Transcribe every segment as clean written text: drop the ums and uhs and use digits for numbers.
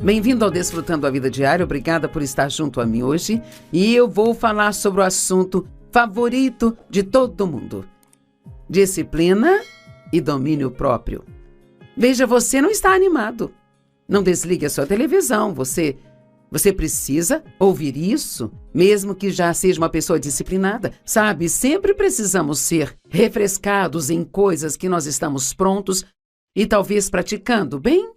Bem-vindo ao Desfrutando a Vida Diária, obrigada por estar junto a mim hoje. E eu vou falar sobre o assunto favorito de todo mundo: disciplina e domínio próprio. Veja, você não está animado. Não desligue a sua televisão, você precisa ouvir isso, mesmo que já seja uma pessoa disciplinada. Sabe, sempre precisamos ser refrescados em coisas que nós estamos prontos e talvez praticando, bem?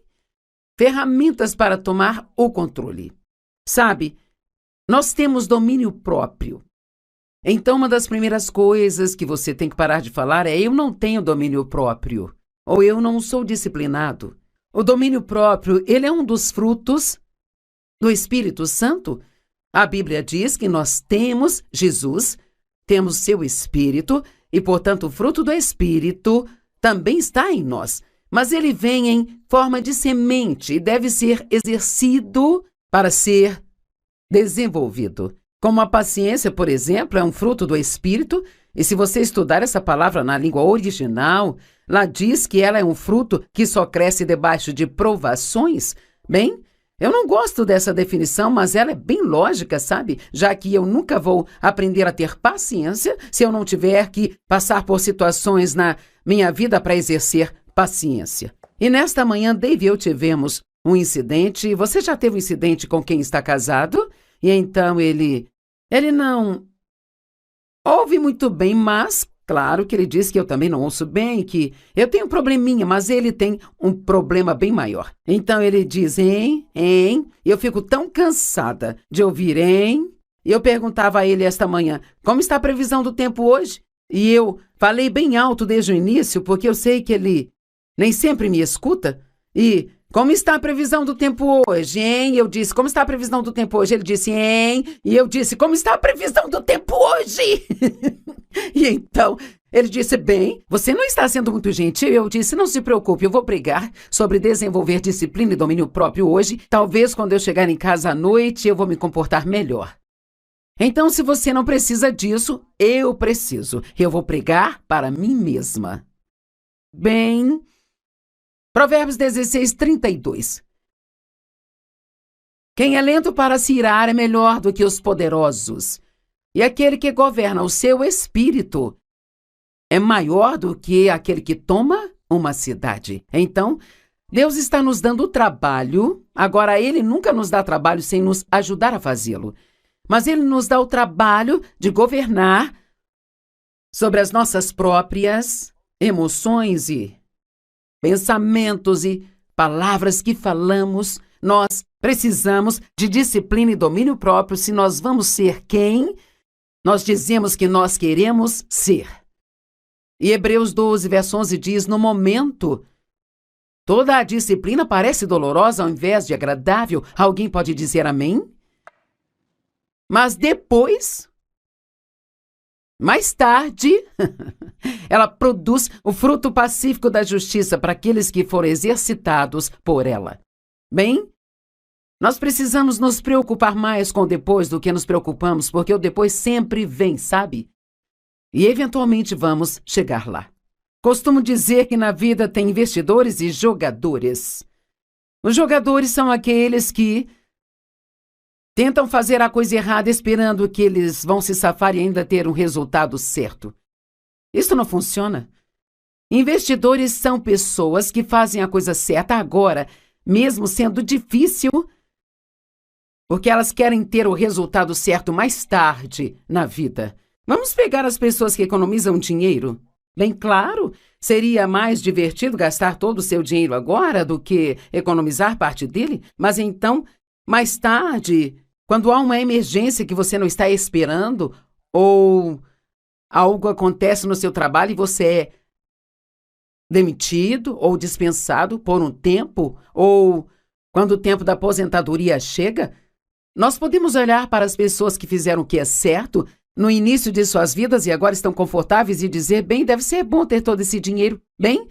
Ferramentas para tomar o controle. Sabe, nós temos domínio próprio. Então, uma das primeiras coisas que você tem que parar de falar é: eu não tenho domínio próprio, ou eu não sou disciplinado. O domínio próprio, ele é um dos frutos do Espírito Santo. A Bíblia diz que nós temos Jesus, temos seu Espírito, e, portanto, o fruto do Espírito também está em nós. Mas ele vem em forma de semente e deve ser exercido para ser desenvolvido. Como a paciência, por exemplo, é um fruto do Espírito, e se você estudar essa palavra na língua original, lá diz que ela é um fruto que só cresce debaixo de provações. Bem, eu não gosto dessa definição, mas ela é bem lógica, sabe? Já que eu nunca vou aprender a ter paciência se eu não tiver que passar por situações na minha vida para exercer paciência. E nesta manhã, Dave e eu tivemos um incidente. Você já teve um incidente com quem está casado? E então ele não ouve muito bem, mas claro que ele diz que eu também não ouço bem, que eu tenho um probleminha, mas ele tem um problema bem maior. Então ele diz, hein, e eu fico tão cansada de ouvir, hein? E eu perguntava a ele esta manhã, como está a previsão do tempo hoje? E eu falei bem alto desde o início, porque eu sei que ele nem sempre me escuta. E como está a previsão do tempo hoje, hein? Eu disse, como está a previsão do tempo hoje? Ele disse, hein? E eu disse, como está a previsão do tempo hoje? E então, ele disse, bem, você não está sendo muito gentil. Eu disse, não se preocupe, eu vou pregar sobre desenvolver disciplina e domínio próprio hoje. Talvez quando eu chegar em casa à noite, eu vou me comportar melhor. Então, se você não precisa disso, eu preciso. Eu vou pregar para mim mesma. Bem, Provérbios 16:32. Quem é lento para se irar é melhor do que os poderosos, e aquele que governa o seu espírito é maior do que aquele que toma uma cidade. Então, Deus está nos dando trabalho. Agora, Ele nunca nos dá trabalho sem nos ajudar a fazê-lo. Mas Ele nos dá o trabalho de governar sobre as nossas próprias emoções e pensamentos e palavras que falamos. Nós precisamos de disciplina e domínio próprio se nós vamos ser quem nós dizemos que nós queremos ser. E Hebreus 12, verso 11 diz, no momento, toda a disciplina parece dolorosa ao invés de agradável. Alguém pode dizer amém? Mas depois, mais tarde, ela produz o fruto pacífico da justiça para aqueles que foram exercitados por ela. Bem, nós precisamos nos preocupar mais com o depois do que nos preocupamos, porque o depois sempre vem, sabe? E eventualmente vamos chegar lá. Costumo dizer que na vida tem investidores e jogadores. Os jogadores são aqueles que tentam fazer a coisa errada esperando que eles vão se safar e ainda ter um resultado certo. Isso não funciona. Investidores são pessoas que fazem a coisa certa agora, mesmo sendo difícil, porque elas querem ter o resultado certo mais tarde na vida. Vamos pegar as pessoas que economizam dinheiro? Bem claro, seria mais divertido gastar todo o seu dinheiro agora do que economizar parte dele, mas então, mais tarde, quando há uma emergência que você não está esperando, ou algo acontece no seu trabalho e você é demitido ou dispensado por um tempo, ou quando o tempo da aposentadoria chega, nós podemos olhar para as pessoas que fizeram o que é certo no início de suas vidas e agora estão confortáveis e dizer, bem, deve ser bom ter todo esse dinheiro. Bem,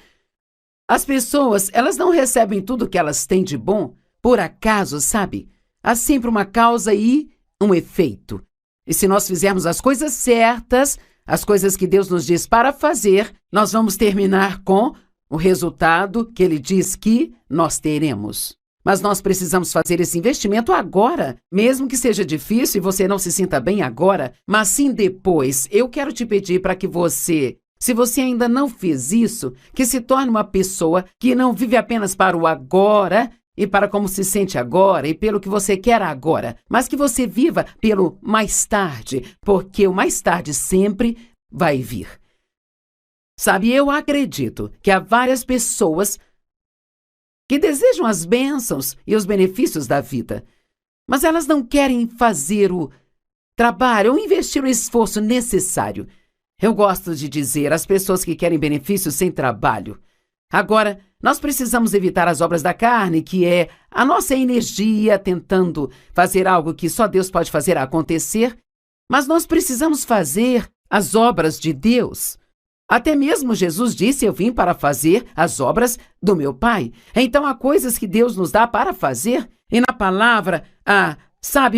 as pessoas, elas não recebem tudo que elas têm de bom por acaso, sabe? Há sempre uma causa e um efeito. E se nós fizermos as coisas certas, as coisas que Deus nos diz para fazer, nós vamos terminar com o resultado que Ele diz que nós teremos. Mas nós precisamos fazer esse investimento agora, mesmo que seja difícil e você não se sinta bem agora, mas sim depois. Eu quero te pedir para que você, se você ainda não fez isso, que se torne uma pessoa que não vive apenas para o agora e para como se sente agora e pelo que você quer agora, mas que você viva pelo mais tarde, porque o mais tarde sempre vai vir. Sabe, eu acredito que há várias pessoas que desejam as bênçãos e os benefícios da vida, mas elas não querem fazer o trabalho ou investir o esforço necessário. Eu gosto de dizer às pessoas que querem benefícios sem trabalho. Agora, nós precisamos evitar as obras da carne, que é a nossa energia tentando fazer algo que só Deus pode fazer acontecer, mas nós precisamos fazer as obras de Deus. Até mesmo Jesus disse: eu vim para fazer as obras do meu Pai. Então há coisas que Deus nos dá para fazer, e na palavra há,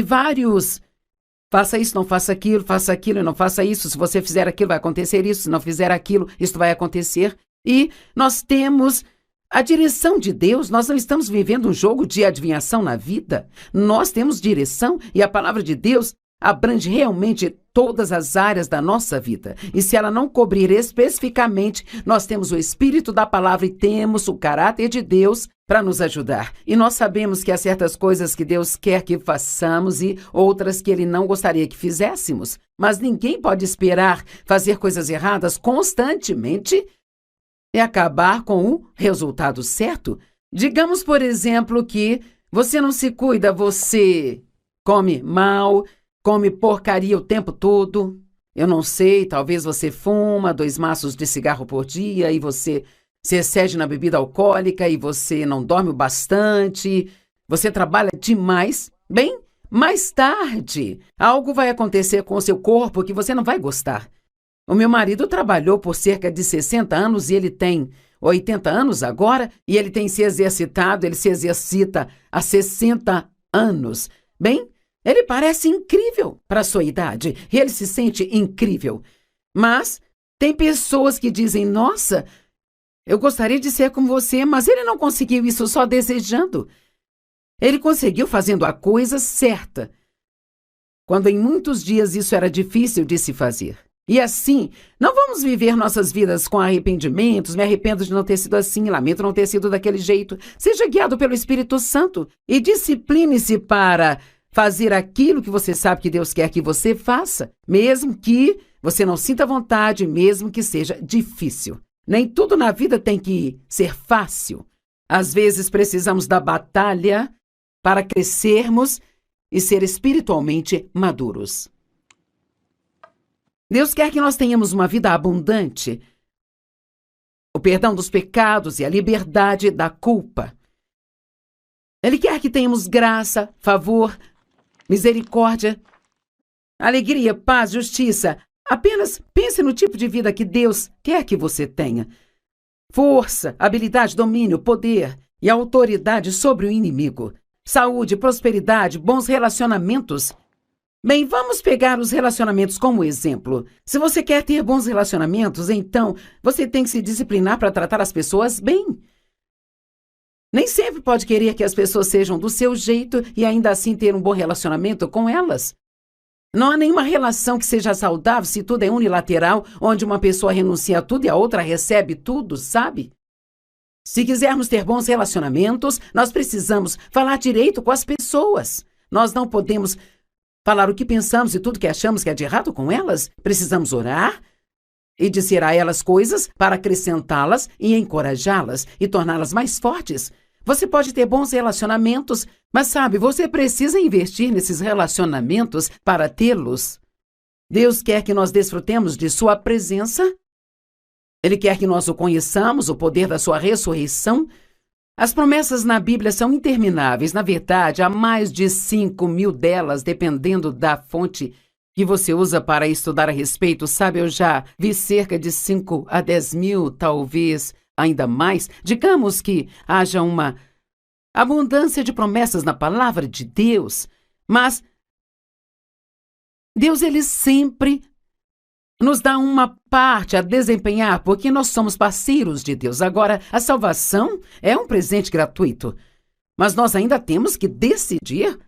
vários: faça isso, não faça aquilo e não faça isso. Se você fizer aquilo, vai acontecer isso. Se não fizer aquilo, isso vai acontecer. E nós temos a direção de Deus. Nós não estamos vivendo um jogo de adivinhação na vida. Nós temos direção e a palavra de Deus abrange realmente todas as áreas da nossa vida. E se ela não cobrir especificamente, nós temos o Espírito da palavra e temos o caráter de Deus para nos ajudar. E nós sabemos que há certas coisas que Deus quer que façamos e outras que Ele não gostaria que fizéssemos. Mas ninguém pode esperar fazer coisas erradas constantemente e acabar com o resultado certo. Digamos, por exemplo, que você não se cuida, você come mal, come porcaria o tempo todo. Eu não sei, talvez você fuma 2 maços de cigarro por dia e você se excede na bebida alcoólica e você não dorme o bastante, você trabalha demais. Bem, mais tarde, algo vai acontecer com o seu corpo que você não vai gostar. O meu marido trabalhou por cerca de 60 anos e ele tem 80 anos agora e ele tem se exercitado, ele se exercita há 60 anos. Bem, ele parece incrível para a sua idade e ele se sente incrível. Mas tem pessoas que dizem: nossa, eu gostaria de ser como você, mas ele não conseguiu isso só desejando. Ele conseguiu fazendo a coisa certa, quando em muitos dias isso era difícil de se fazer. E assim, não vamos viver nossas vidas com arrependimentos. Me arrependo de não ter sido assim, lamento não ter sido daquele jeito. Seja guiado pelo Espírito Santo e discipline-se para fazer aquilo que você sabe que Deus quer que você faça, mesmo que você não sinta vontade, mesmo que seja difícil. Nem tudo na vida tem que ser fácil. Às vezes precisamos da batalha para crescermos e ser espiritualmente maduros. Deus quer que nós tenhamos uma vida abundante, o perdão dos pecados e a liberdade da culpa. Ele quer que tenhamos graça, favor, misericórdia, alegria, paz, justiça. Apenas pense no tipo de vida que Deus quer que você tenha. Força, habilidade, domínio, poder e autoridade sobre o inimigo. Saúde, prosperidade, bons relacionamentos. Bem, vamos pegar os relacionamentos como exemplo. Se você quer ter bons relacionamentos, então você tem que se disciplinar para tratar as pessoas bem. Nem sempre pode querer que as pessoas sejam do seu jeito e ainda assim ter um bom relacionamento com elas. Não há nenhuma relação que seja saudável se tudo é unilateral, onde uma pessoa renuncia a tudo e a outra recebe tudo, sabe? Se quisermos ter bons relacionamentos, nós precisamos falar direito com as pessoas. Nós não podemos falar o que pensamos e tudo que achamos que é de errado com elas. Precisamos orar e dizer a elas coisas para acrescentá-las e encorajá-las e torná-las mais fortes. Você pode ter bons relacionamentos, mas sabe, você precisa investir nesses relacionamentos para tê-los. Deus quer que nós desfrutemos de sua presença. Ele quer que nós o conheçamos, o poder da sua ressurreição. As promessas na Bíblia são intermináveis. Na verdade, há mais de 5.000 delas, dependendo da fonte que você usa para estudar a respeito. Sabe, eu já vi cerca de 5 a 10 mil, talvez ainda mais. Digamos que haja uma abundância de promessas na palavra de Deus, mas Deus, ele sempre nos dá uma parte a desempenhar, porque nós somos parceiros de Deus. Agora, a salvação é um presente gratuito. Mas nós ainda temos que decidir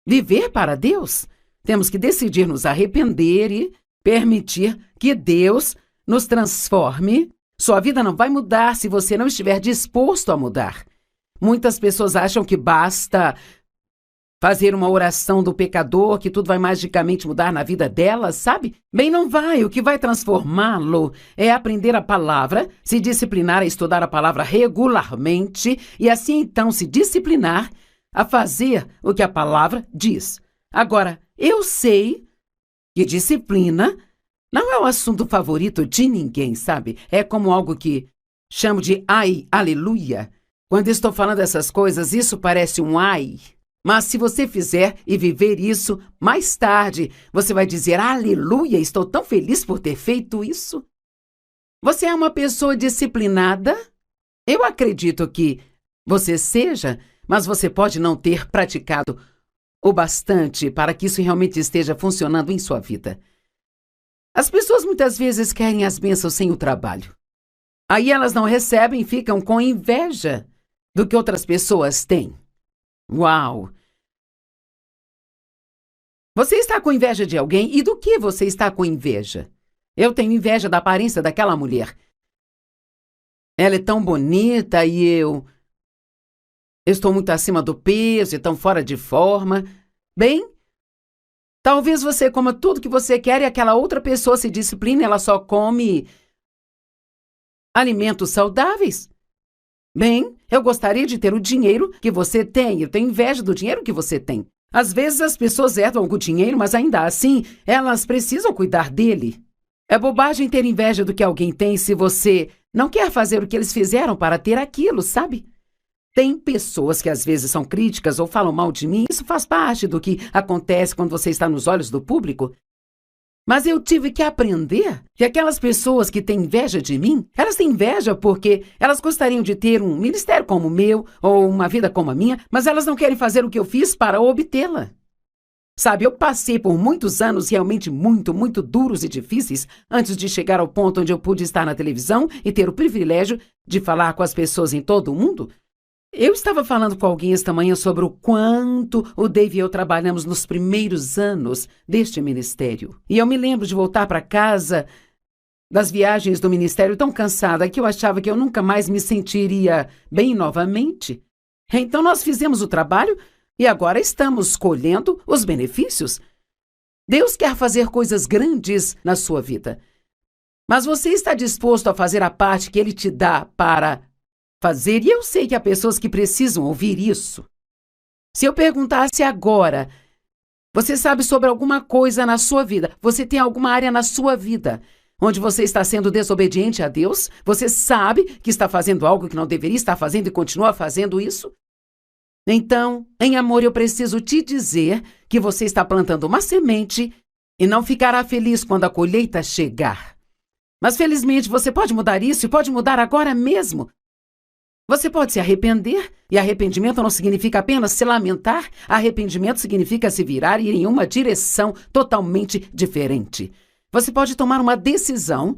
viver para Deus. Temos que decidir nos arrepender e permitir que Deus nos transforme. Sua vida não vai mudar se você não estiver disposto a mudar. Muitas pessoas acham que basta fazer uma oração do pecador, que tudo vai magicamente mudar na vida delas, sabe? Bem, não vai. O que vai transformá-lo é aprender a palavra, se disciplinar a estudar a palavra regularmente e assim então se disciplinar a fazer o que a palavra diz. Agora, eu sei que disciplina não é o assunto favorito de ninguém, sabe? É como algo que chamo de ai, aleluia. Quando estou falando essas coisas, isso parece um ai. Mas se você fizer e viver isso, mais tarde você vai dizer, aleluia, estou tão feliz por ter feito isso. Você é uma pessoa disciplinada? Eu acredito que você seja, mas você pode não ter praticado o bastante para que isso realmente esteja funcionando em sua vida. As pessoas muitas vezes querem as bênçãos sem o trabalho. Aí elas não recebem e ficam com inveja do que outras pessoas têm. Uau! Você está com inveja de alguém? E do que você está com inveja? Eu tenho inveja da aparência daquela mulher. Ela é tão bonita e eu estou muito acima do peso e tão fora de forma. Bem, talvez você coma tudo que você quer e aquela outra pessoa se discipline e ela só come alimentos saudáveis. Bem, eu gostaria de ter o dinheiro que você tem. Eu tenho inveja do dinheiro que você tem. Às vezes as pessoas herdam algum dinheiro, mas ainda assim, elas precisam cuidar dele. É bobagem ter inveja do que alguém tem se você não quer fazer o que eles fizeram para ter aquilo, sabe? Tem pessoas que às vezes são críticas ou falam mal de mim. Isso faz parte do que acontece quando você está nos olhos do público. Mas eu tive que aprender que aquelas pessoas que têm inveja de mim, elas têm inveja porque elas gostariam de ter um ministério como o meu ou uma vida como a minha, mas elas não querem fazer o que eu fiz para obtê-la. Sabe, eu passei por muitos anos realmente muito duros e difíceis antes de chegar ao ponto onde eu pude estar na televisão e ter o privilégio de falar com as pessoas em todo o mundo. Eu estava falando com alguém esta manhã sobre o quanto o Dave e eu trabalhamos nos primeiros anos deste ministério. E eu me lembro de voltar para casa das viagens do ministério tão cansada que eu achava que eu nunca mais me sentiria bem novamente. Então nós fizemos o trabalho e agora estamos colhendo os benefícios. Deus quer fazer coisas grandes na sua vida. Mas você está disposto a fazer a parte que Ele te dá para fazer, e eu sei que há pessoas que precisam ouvir isso. Se eu perguntasse agora, você sabe sobre alguma coisa na sua vida, você tem alguma área na sua vida onde você está sendo desobediente a Deus, você sabe que está fazendo algo que não deveria estar fazendo e continua fazendo isso? Então, em amor, eu preciso te dizer que você está plantando uma semente e não ficará feliz quando a colheita chegar. Mas felizmente você pode mudar isso e pode mudar agora mesmo. Você pode se arrepender, e arrependimento não significa apenas se lamentar, arrependimento significa se virar e ir em uma direção totalmente diferente. Você pode tomar uma decisão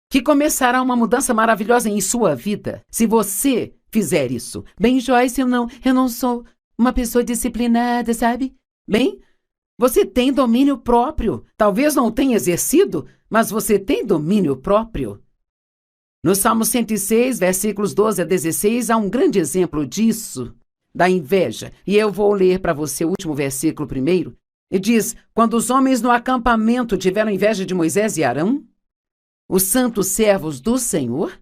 que começará uma mudança maravilhosa em sua vida, se você fizer isso. Bem, Joyce, eu não sou uma pessoa disciplinada, sabe? Bem, você tem domínio próprio. Talvez não tenha exercido, mas você tem domínio próprio. No Salmo 106, versículos 12 a 16, há um grande exemplo disso, da inveja. E eu vou ler para você o último versículo primeiro. E diz, quando os homens no acampamento tiveram inveja de Moisés e Arão, os santos servos do Senhor.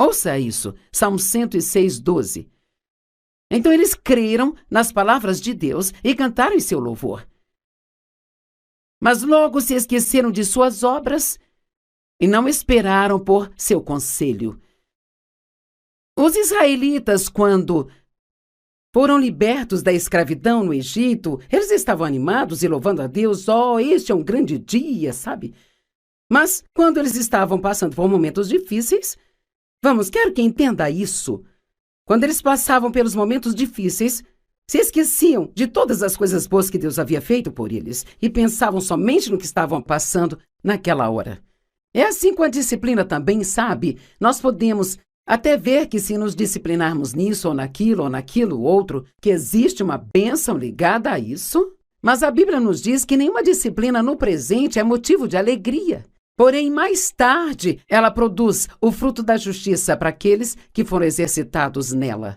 Ouça isso, Salmo 106, 12. Então eles creram nas palavras de Deus e cantaram em seu louvor. Mas logo se esqueceram de suas obras e não esperaram por seu conselho. Os israelitas, quando foram libertos da escravidão no Egito, eles estavam animados e louvando a Deus. Este é um grande dia, sabe? Mas quando eles estavam passando por momentos difíceis, quero que entenda isso. Quando eles passavam pelos momentos difíceis, se esqueciam de todas as coisas boas que Deus havia feito por eles e pensavam somente no que estavam passando naquela hora. É assim com a disciplina também, sabe? Nós podemos até ver que se nos disciplinarmos nisso ou naquilo outro, que existe uma bênção ligada a isso. Mas a Bíblia nos diz que nenhuma disciplina no presente é motivo de alegria. Porém, mais tarde, ela produz o fruto da justiça para aqueles que foram exercitados nela.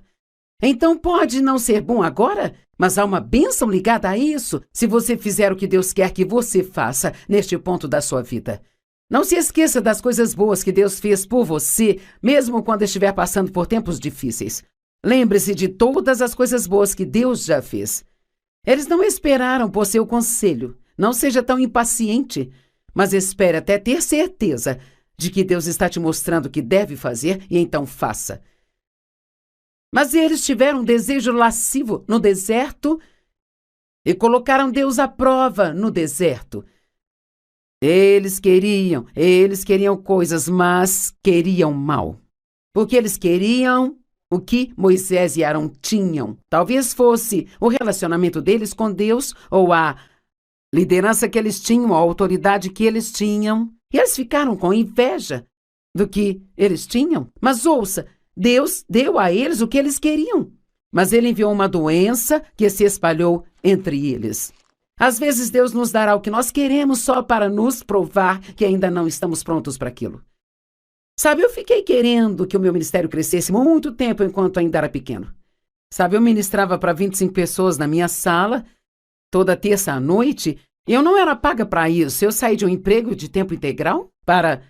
Então pode não ser bom agora, mas há uma bênção ligada a isso, se você fizer o que Deus quer que você faça neste ponto da sua vida. Não se esqueça das coisas boas que Deus fez por você, mesmo quando estiver passando por tempos difíceis. Lembre-se de todas as coisas boas que Deus já fez. Eles não esperaram por seu conselho. Não seja tão impaciente, mas espere até ter certeza de que Deus está te mostrando o que deve fazer e então faça. Mas eles tiveram um desejo lascivo no deserto e colocaram Deus à prova no deserto. Eles queriam coisas, mas queriam mal. Porque eles queriam o que Moisés e Arão tinham. Talvez fosse o relacionamento deles com Deus ou a liderança que eles tinham, a autoridade que eles tinham. E eles ficaram com inveja do que eles tinham. Mas ouça, Deus deu a eles o que eles queriam, mas Ele enviou uma doença que se espalhou entre eles. Às vezes Deus nos dará o que nós queremos só para nos provar que ainda não estamos prontos para aquilo. Sabe, eu fiquei querendo que o meu ministério crescesse muito tempo enquanto ainda era pequeno. Sabe, eu ministrava para 25 pessoas na minha sala, toda terça à noite, e eu não era paga para isso. Eu saí de um emprego de tempo integral para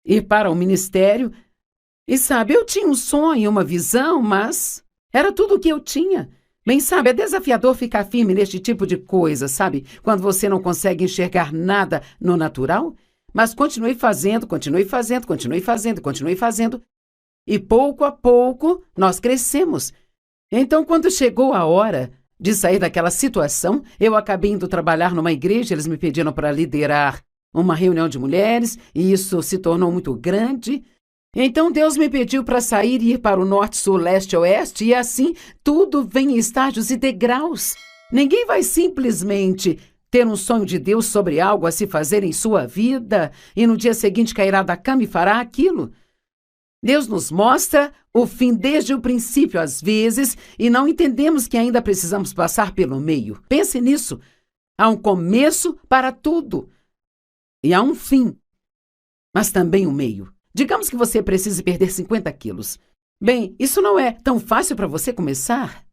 ir para o ministério. E sabe, eu tinha um sonho, uma visão, mas era tudo o que eu tinha. Bem, sabe, é desafiador ficar firme neste tipo de coisa, sabe? Quando você não consegue enxergar nada no natural. Mas continue fazendo. E pouco a pouco nós crescemos. Então, quando chegou a hora de sair daquela situação, eu acabei indo trabalhar numa igreja, eles me pediram para liderar uma reunião de mulheres, e isso se tornou muito grande. Então Deus me pediu para sair e ir para o norte, sul, leste, oeste, e assim tudo vem em estágios e degraus. Ninguém vai simplesmente ter um sonho de Deus sobre algo a se fazer em sua vida e no dia seguinte cairá da cama e fará aquilo. Deus nos mostra o fim desde o princípio, às vezes, e não entendemos que ainda precisamos passar pelo meio. Pense nisso. Há um começo para tudo e há um fim, mas também um meio. Digamos que você precise perder 50 quilos. Bem, isso não é tão fácil para você começar.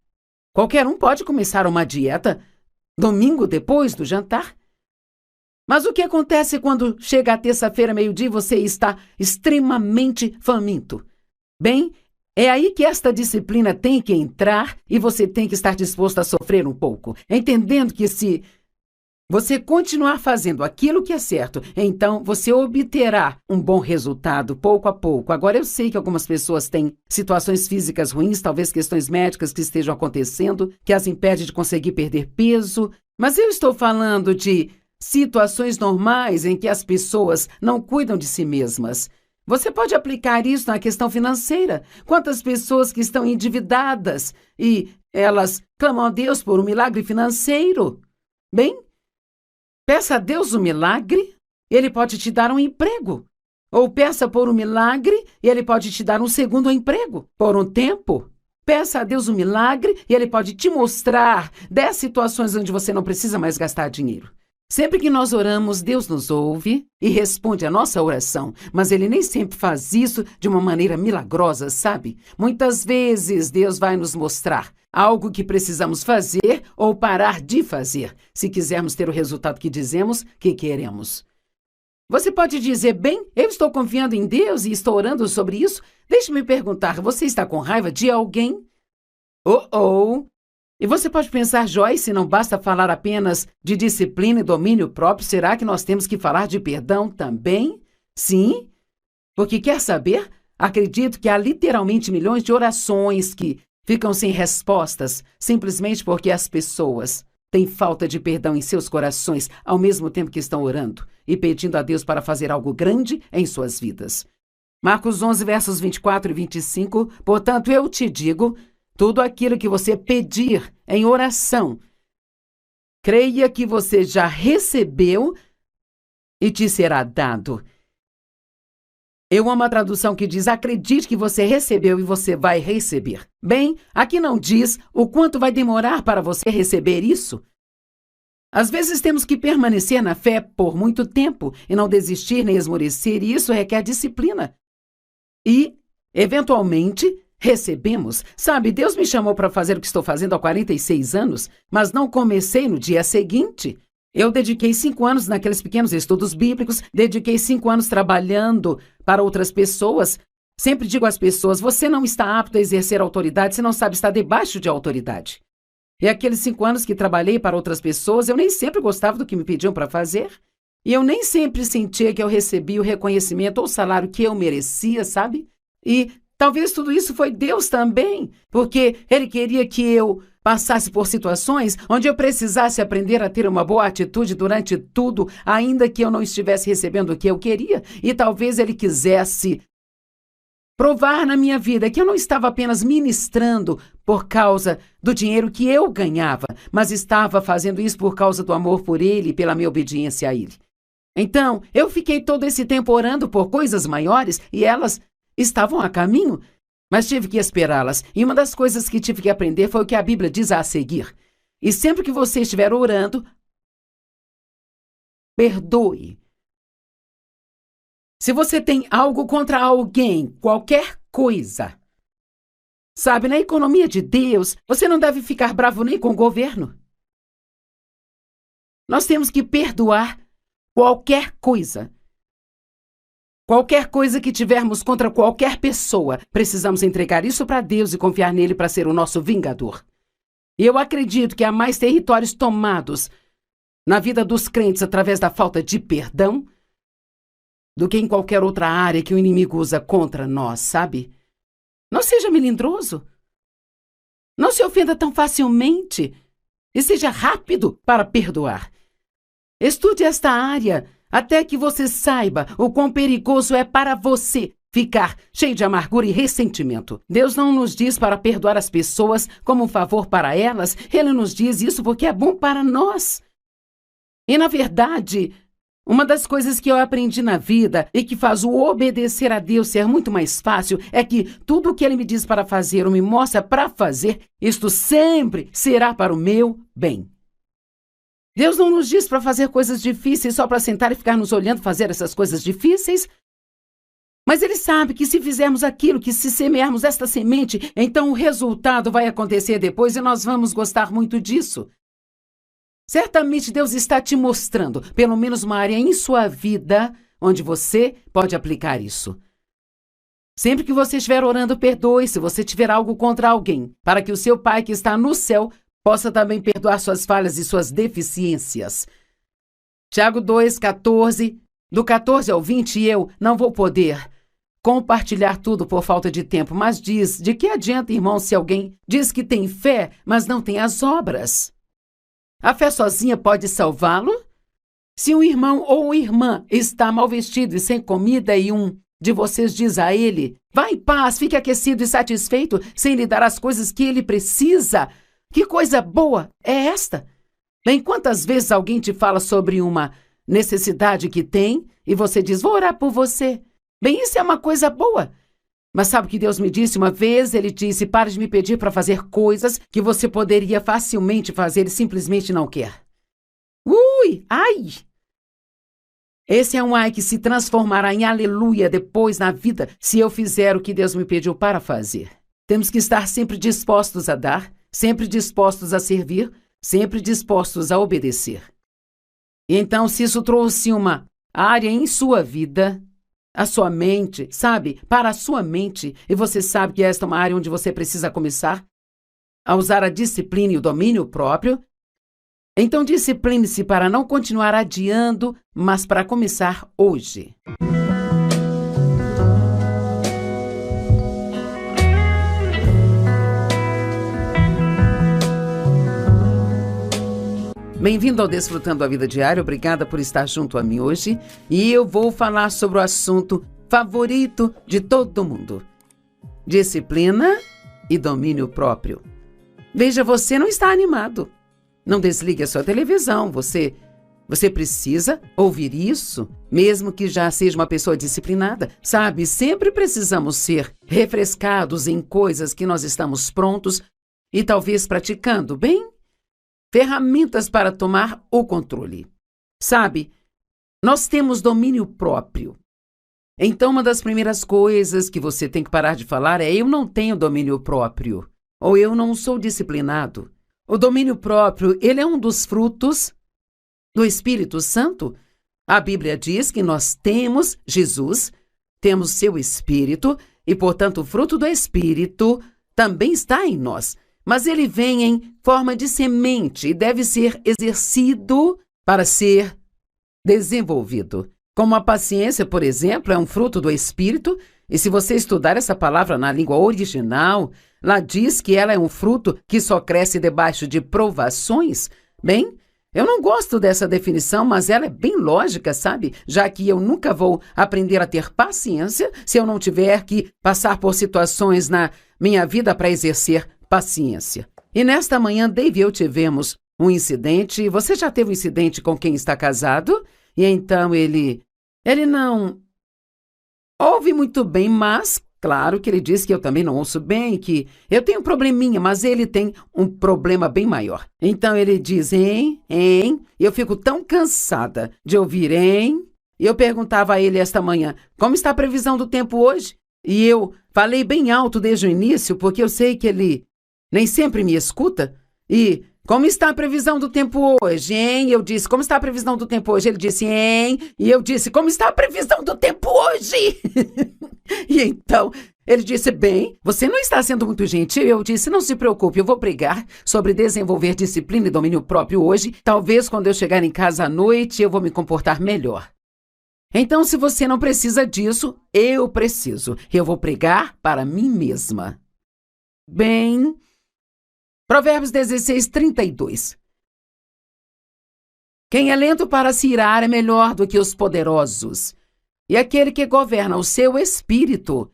Qualquer um pode começar uma dieta domingo depois do jantar. Mas o que acontece quando chega a terça-feira, meio-dia, e você está extremamente faminto? Bem, é aí que esta disciplina tem que entrar e você tem que estar disposto a sofrer um pouco, entendendo que se você continuar fazendo aquilo que é certo, então você obterá um bom resultado pouco a pouco. Agora, eu sei que algumas pessoas têm situações físicas ruins, talvez questões médicas que estejam acontecendo, que as impede de conseguir perder peso, mas eu estou falando de situações normais em que as pessoas não cuidam de si mesmas. Você pode aplicar isso na questão financeira. Quantas pessoas que estão endividadas e elas clamam a Deus por um milagre financeiro? Bem, peça a Deus um milagre, Ele pode te dar um emprego. Ou peça por um milagre e Ele pode te dar um segundo emprego por um tempo. Peça a Deus um milagre e Ele pode te mostrar 10 situações onde você não precisa mais gastar dinheiro. Sempre que nós oramos, Deus nos ouve e responde a nossa oração, mas Ele nem sempre faz isso de uma maneira milagrosa, sabe? Muitas vezes Deus vai nos mostrar algo que precisamos fazer ou parar de fazer, se quisermos ter o resultado que dizemos que queremos. Você pode dizer, bem, eu estou confiando em Deus e estou orando sobre isso. Deixe-me perguntar, você está com raiva de alguém? E você pode pensar, Joyce, não basta falar apenas de disciplina e domínio próprio, será que nós temos que falar de perdão também? Sim, porque quer saber? Acredito que há literalmente milhões de orações que ficam sem respostas, simplesmente porque as pessoas têm falta de perdão em seus corações, ao mesmo tempo que estão orando e pedindo a Deus para fazer algo grande em suas vidas. Marcos 11, versos 24 e 25, portanto, eu te digo, tudo aquilo que você pedir em oração, creia que você já recebeu e te será dado. Eu amo a tradução que diz: acredite que você recebeu e você vai receber. Bem, aqui não diz o quanto vai demorar para você receber isso. Às vezes temos que permanecer na fé por muito tempo e não desistir nem esmorecer, e isso requer disciplina. E, eventualmente, recebemos. Sabe, Deus me chamou para fazer o que estou fazendo há 46 anos, mas não comecei no dia seguinte. Eu dediquei 5 anos naqueles pequenos estudos bíblicos, dediquei 5 anos trabalhando para outras pessoas. Sempre digo às pessoas: você não está apto a exercer autoridade, você não sabe estar debaixo de autoridade. E aqueles 5 anos que trabalhei para outras pessoas, eu nem sempre gostava do que me pediam para fazer. E eu nem sempre sentia que eu recebia o reconhecimento ou o salário que eu merecia, sabe? E talvez tudo isso foi Deus também, porque Ele queria que eu passasse por situações onde eu precisasse aprender a ter uma boa atitude durante tudo, ainda que eu não estivesse recebendo o que eu queria. E talvez Ele quisesse provar na minha vida que eu não estava apenas ministrando por causa do dinheiro que eu ganhava, mas estava fazendo isso por causa do amor por Ele e pela minha obediência a Ele. Então, eu fiquei todo esse tempo orando por coisas maiores e elas estavam a caminho, mas tive que esperá-las. E uma das coisas que tive que aprender foi o que a Bíblia diz a seguir. E sempre que você estiver orando, perdoe. Se você tem algo contra alguém, qualquer coisa, sabe, na economia de Deus, você não deve ficar bravo nem com o governo. Nós temos que perdoar qualquer coisa. Qualquer coisa que tivermos contra qualquer pessoa, precisamos entregar isso para Deus e confiar nele para ser o nosso vingador. E eu acredito que há mais territórios tomados na vida dos crentes através da falta de perdão do que em qualquer outra área que o inimigo usa contra nós, sabe? Não seja melindroso. Não se ofenda tão facilmente. E seja rápido para perdoar. Estude esta área até que você saiba o quão perigoso é para você ficar cheio de amargura e ressentimento. Deus não nos diz para perdoar as pessoas como um favor para elas. Ele nos diz isso porque é bom para nós. E, na verdade, uma das coisas que eu aprendi na vida e que faz o obedecer a Deus ser muito mais fácil é que tudo o que Ele me diz para fazer ou me mostra para fazer, isto sempre será para o meu bem. Deus não nos diz para fazer coisas difíceis só para sentar e ficar nos olhando fazer essas coisas difíceis. Mas Ele sabe que se fizermos aquilo, que se semearmos esta semente, então o resultado vai acontecer depois e nós vamos gostar muito disso. Certamente Deus está te mostrando, pelo menos uma área em sua vida, onde você pode aplicar isso. Sempre que você estiver orando, perdoe se você tiver algo contra alguém, para que o seu Pai que está no céu possa também perdoar suas falhas e suas deficiências. Tiago 2:14, do 14 ao 20, eu não vou poder compartilhar tudo por falta de tempo, mas diz: de que adianta, irmão, se alguém diz que tem fé, mas não tem as obras? A fé sozinha pode salvá-lo? Se um irmão ou irmã está mal vestido e sem comida e um de vocês diz a ele: vá em paz, fique aquecido e satisfeito, sem lhe dar as coisas que ele precisa, que coisa boa é esta? Bem, quantas vezes alguém te fala sobre uma necessidade que tem e você diz: vou orar por você. Bem, isso é uma coisa boa. Mas sabe o que Deus me disse uma vez? Ele disse: pare de me pedir para fazer coisas que você poderia facilmente fazer e simplesmente não quer. Ui, ai! Esse é um ai que se transformará em aleluia depois na vida se eu fizer o que Deus me pediu para fazer. Temos que estar sempre dispostos a dar, sempre dispostos a servir, sempre dispostos a obedecer. E então, se isso trouxe uma área em sua vida, a sua mente, sabe? Para a sua mente, e você sabe que esta é uma área onde você precisa começar a usar a disciplina e o domínio próprio, então discipline-se para não continuar adiando, mas para começar hoje. Bem-vindo ao Desfrutando a Vida Diária, obrigada por estar junto a mim hoje. E eu vou falar sobre o assunto favorito de todo mundo: disciplina e domínio próprio. Veja, você não está animado. Não desligue a sua televisão, você Você precisa ouvir isso, mesmo que já seja uma pessoa disciplinada. Sabe, sempre precisamos ser refrescados em coisas que nós estamos prontos e talvez praticando, bem? Ferramentas para tomar o controle. Sabe, nós temos domínio próprio. Então, uma das primeiras coisas que você tem que parar de falar é: eu não tenho domínio próprio, ou eu não sou disciplinado. O domínio próprio, ele é um dos frutos do Espírito Santo. A Bíblia diz que nós temos Jesus, temos seu Espírito, e, portanto, o fruto do Espírito também está em nós. Mas ele vem em forma de semente e deve ser exercido para ser desenvolvido. Como a paciência, por exemplo, é um fruto do Espírito, e se você estudar essa palavra na língua original, lá diz que ela é um fruto que só cresce debaixo de provações. Bem, eu não gosto dessa definição, mas ela é bem lógica, sabe? Já que eu nunca vou aprender a ter paciência se eu não tiver que passar por situações na minha vida para exercer paciência. E nesta manhã, Dave e eu tivemos um incidente. Você já teve um incidente com quem está casado? E então ele não ouve muito bem, mas claro que ele diz que eu também não ouço bem, que eu tenho um probleminha, mas ele tem um problema bem maior. Então ele diz, hein, e eu fico tão cansada de ouvir, hein? E eu perguntava a ele esta manhã, como está a previsão do tempo hoje? E eu falei bem alto desde o início, porque eu sei que ele nem sempre me escuta. E como está a previsão do tempo hoje, hein? Eu disse, como está a previsão do tempo hoje? Ele disse, hein? E eu disse, como está a previsão do tempo hoje? E então, ele disse, bem, você não está sendo muito gentil. Eu disse, não se preocupe, eu vou pregar sobre desenvolver disciplina e domínio próprio hoje. Talvez quando eu chegar em casa à noite, eu vou me comportar melhor. Então, se você não precisa disso, eu preciso. Eu vou pregar para mim mesma. Bem, Provérbios 16:32. Quem é lento para se irar é melhor do que os poderosos, e aquele que governa o seu espírito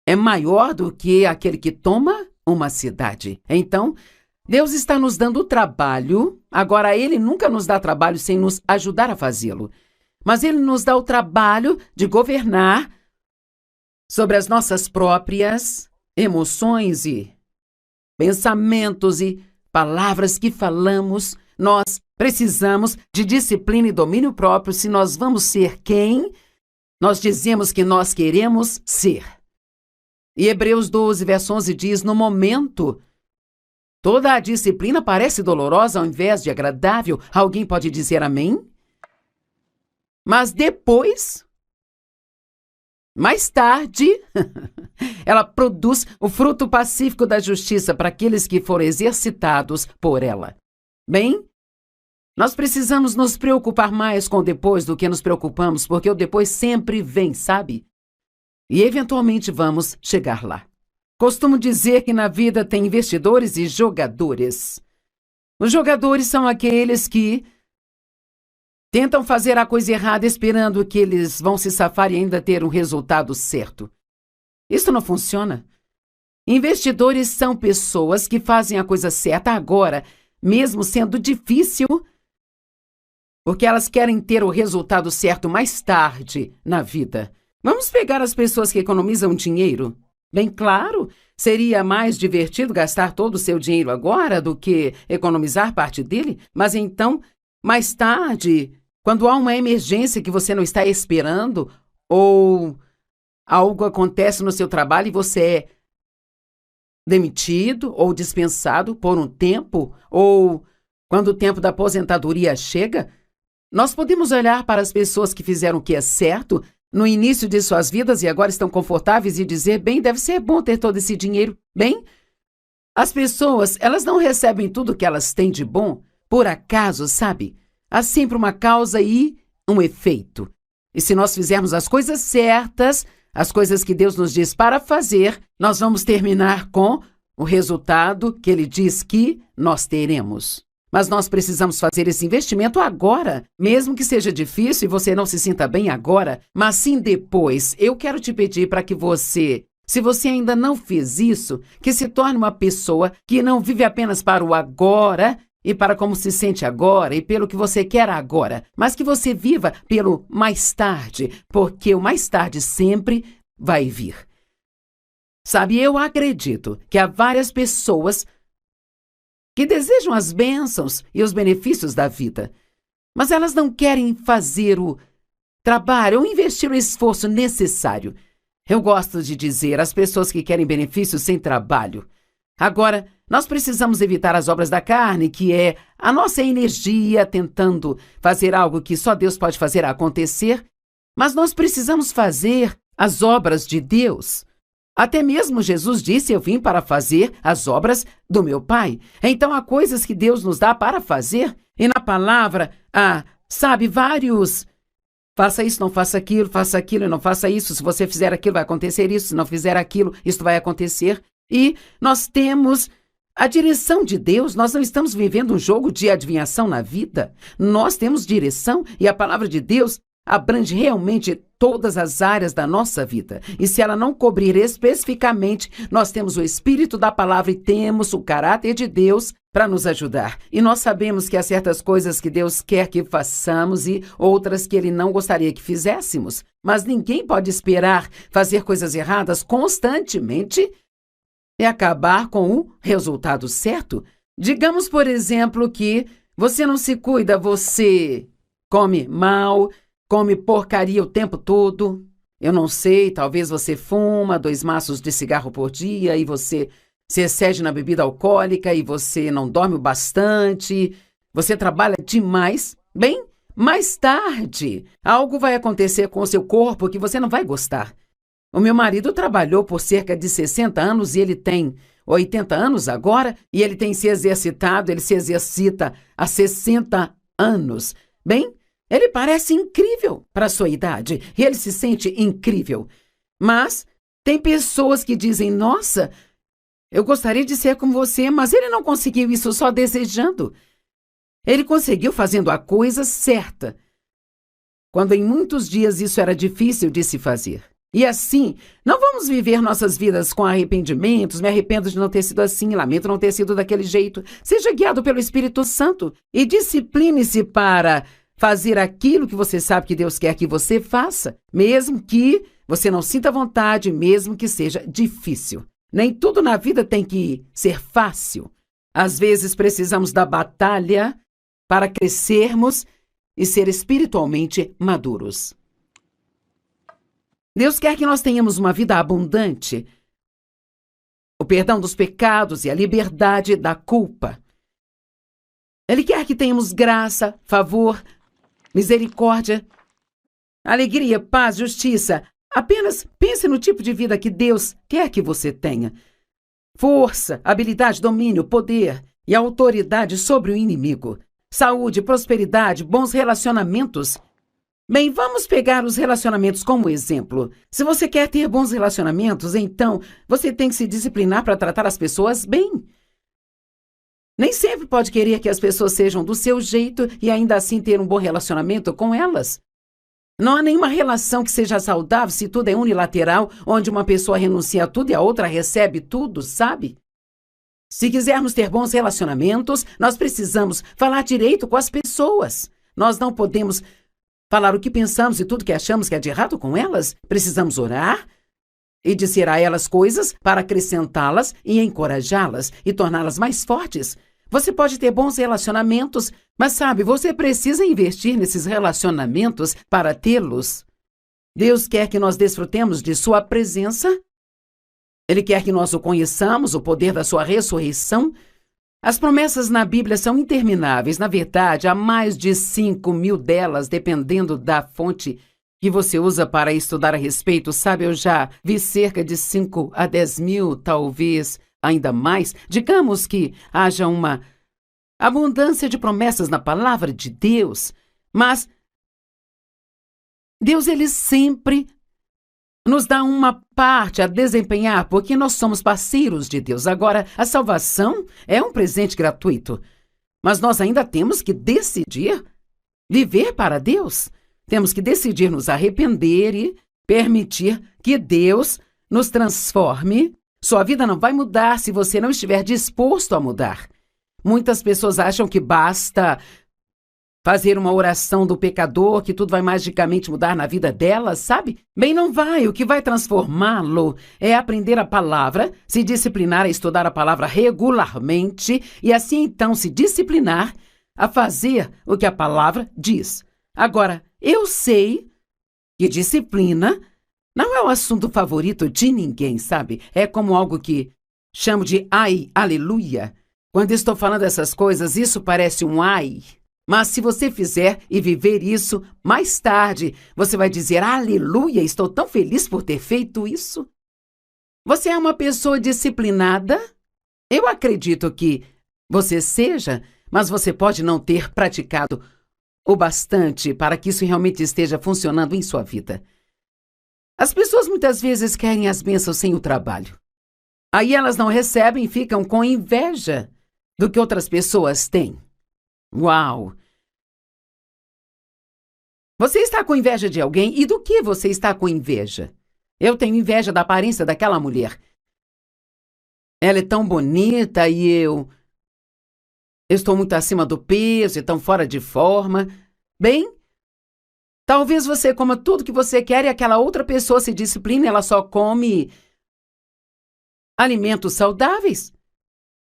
é maior do que aquele que toma uma cidade. Então, Deus está nos dando trabalho. Agora, Ele nunca nos dá trabalho sem nos ajudar a fazê-lo. Mas Ele nos dá o trabalho de governar sobre as nossas próprias emoções e pensamentos e palavras que falamos. Nós precisamos de disciplina e domínio próprio se nós vamos ser quem nós dizemos que nós queremos ser. E Hebreus 12, verso 11 diz, no momento, toda a disciplina parece dolorosa ao invés de agradável. Alguém pode dizer amém? Mas depois, mais tarde, ela produz o fruto pacífico da justiça para aqueles que foram exercitados por ela. Bem, nós precisamos nos preocupar mais com o depois do que nos preocupamos, porque o depois sempre vem, sabe? E eventualmente vamos chegar lá. Costumo dizer que na vida tem investidores e jogadores. Os jogadores são aqueles que tentam fazer a coisa errada esperando que eles vão se safar e ainda ter um resultado certo. Isso não funciona. Investidores são pessoas que fazem a coisa certa agora, mesmo sendo difícil, porque elas querem ter o resultado certo mais tarde na vida. Vamos pegar as pessoas que economizam dinheiro? Bem claro, seria mais divertido gastar todo o seu dinheiro agora do que economizar parte dele, mas então, mais tarde, quando há uma emergência que você não está esperando, ou algo acontece no seu trabalho e você é demitido ou dispensado por um tempo, ou quando o tempo da aposentadoria chega, nós podemos olhar para as pessoas que fizeram o que é certo no início de suas vidas e agora estão confortáveis e dizer, bem, deve ser bom ter todo esse dinheiro. Bem, as pessoas, elas não recebem tudo que elas têm de bom por acaso, sabe? Há sempre uma causa e um efeito. E se nós fizermos as coisas certas, as coisas que Deus nos diz para fazer, nós vamos terminar com o resultado que Ele diz que nós teremos. Mas nós precisamos fazer esse investimento agora, mesmo que seja difícil e você não se sinta bem agora, mas sim depois. Eu quero te pedir para que você, se você ainda não fez isso, que se torne uma pessoa que não vive apenas para o agora, e para como se sente agora e pelo que você quer agora, mas que você viva pelo mais tarde, porque o mais tarde sempre vai vir. Sabe, eu acredito que há várias pessoas que desejam as bênçãos e os benefícios da vida, mas elas não querem fazer o trabalho ou investir o esforço necessário. Eu gosto de dizer às pessoas que querem benefícios sem trabalho. Agora, nós precisamos evitar as obras da carne, que é a nossa energia tentando fazer algo que só Deus pode fazer acontecer, mas nós precisamos fazer as obras de Deus. Até mesmo Jesus disse: eu vim para fazer as obras do meu Pai. Então há coisas que Deus nos dá para fazer, e na palavra há, vários: faça isso, não faça aquilo e não faça isso. Se você fizer aquilo, vai acontecer isso. Se não fizer aquilo, isso vai acontecer. E nós temos a direção de Deus. Nós não estamos vivendo um jogo de adivinhação na vida. Nós temos direção e a palavra de Deus abrange realmente todas as áreas da nossa vida. E se ela não cobrir especificamente, nós temos o Espírito da palavra e temos o caráter de Deus para nos ajudar. E nós sabemos que há certas coisas que Deus quer que façamos e outras que Ele não gostaria que fizéssemos. Mas ninguém pode esperar fazer coisas erradas constantemente e acabar com o resultado certo. Digamos, por exemplo, que você não se cuida, você come mal, come porcaria o tempo todo. Eu não sei, talvez você fuma 2 maços de cigarro por dia e você se excede na bebida alcoólica e você não dorme o bastante, você trabalha demais. Bem, mais tarde, algo vai acontecer com o seu corpo que você não vai gostar. O meu marido trabalhou por cerca de 60 anos e ele tem 80 anos agora e ele tem se exercitado, ele se exercita há 60 anos. Bem, ele parece incrível para a sua idade e ele se sente incrível. Mas tem pessoas que dizem: nossa, eu gostaria de ser como você, mas ele não conseguiu isso só desejando. Ele conseguiu fazendo a coisa certa, quando em muitos dias isso era difícil de se fazer. E assim, não vamos viver nossas vidas com arrependimentos. Me arrependo de não ter sido assim, lamento não ter sido daquele jeito. Seja guiado pelo Espírito Santo e discipline-se para fazer aquilo que você sabe que Deus quer que você faça, mesmo que você não sinta vontade, mesmo que seja difícil. Nem tudo na vida tem que ser fácil. Às vezes precisamos da batalha para crescermos e ser espiritualmente maduros. Deus quer que nós tenhamos uma vida abundante, o perdão dos pecados e a liberdade da culpa. Ele quer que tenhamos graça, favor, misericórdia, alegria, paz, justiça. Apenas pense no tipo de vida que Deus quer que você tenha. Força, habilidade, domínio, poder e autoridade sobre o inimigo. Saúde, prosperidade, bons relacionamentos. Bem, vamos pegar os relacionamentos como exemplo. Se você quer ter bons relacionamentos, então você tem que se disciplinar para tratar as pessoas bem. Nem sempre pode querer que as pessoas sejam do seu jeito e ainda assim ter um bom relacionamento com elas. Não há nenhuma relação que seja saudável se tudo é unilateral, onde uma pessoa renuncia a tudo e a outra recebe tudo, sabe? Se quisermos ter bons relacionamentos, nós precisamos falar direito com as pessoas. Nós não podemos falar o que pensamos e tudo que achamos que é de errado com elas. Precisamos orar e dizer a elas coisas para acrescentá-las e encorajá-las e torná-las mais fortes. Você pode ter bons relacionamentos, mas sabe, você precisa investir nesses relacionamentos para tê-los. Deus quer que nós desfrutemos de sua presença. Ele quer que nós o conheçamos, o poder da sua ressurreição. As promessas na Bíblia são intermináveis. Na verdade, há mais de 5.000 delas, dependendo da fonte que você usa para estudar a respeito. Sabe, eu já vi cerca de 5 a 10 mil, talvez ainda mais. Digamos que haja uma abundância de promessas na palavra de Deus, mas Deus, ele sempre nos dá uma parte a desempenhar, porque nós somos parceiros de Deus. Agora, a salvação é um presente gratuito, mas nós ainda temos que decidir viver para Deus. Temos que decidir nos arrepender e permitir que Deus nos transforme. Sua vida não vai mudar se você não estiver disposto a mudar. Muitas pessoas acham que basta fazer uma oração do pecador, que tudo vai magicamente mudar na vida dela, sabe? Bem, não vai. O que vai transformá-lo é aprender a palavra, se disciplinar a estudar a palavra regularmente e assim então se disciplinar a fazer o que a palavra diz. Agora, eu sei que disciplina não é o assunto favorito de ninguém, sabe? É como algo que chamo de ai, aleluia. Quando estou falando essas coisas, isso parece um ai. Mas se você fizer e viver isso, mais tarde você vai dizer, aleluia, estou tão feliz por ter feito isso. Você é uma pessoa disciplinada? Eu acredito que você seja, mas você pode não ter praticado o bastante para que isso realmente esteja funcionando em sua vida. As pessoas muitas vezes querem as bênçãos sem o trabalho. Aí elas não recebem e ficam com inveja do que outras pessoas têm. Uau! Você está com inveja de alguém? E do que você está com inveja? Eu tenho inveja da aparência daquela mulher. Ela é tão bonita e eu estou muito acima do peso e tão fora de forma. Bem, talvez você coma tudo que você quer e aquela outra pessoa se discipline, ela só come alimentos saudáveis.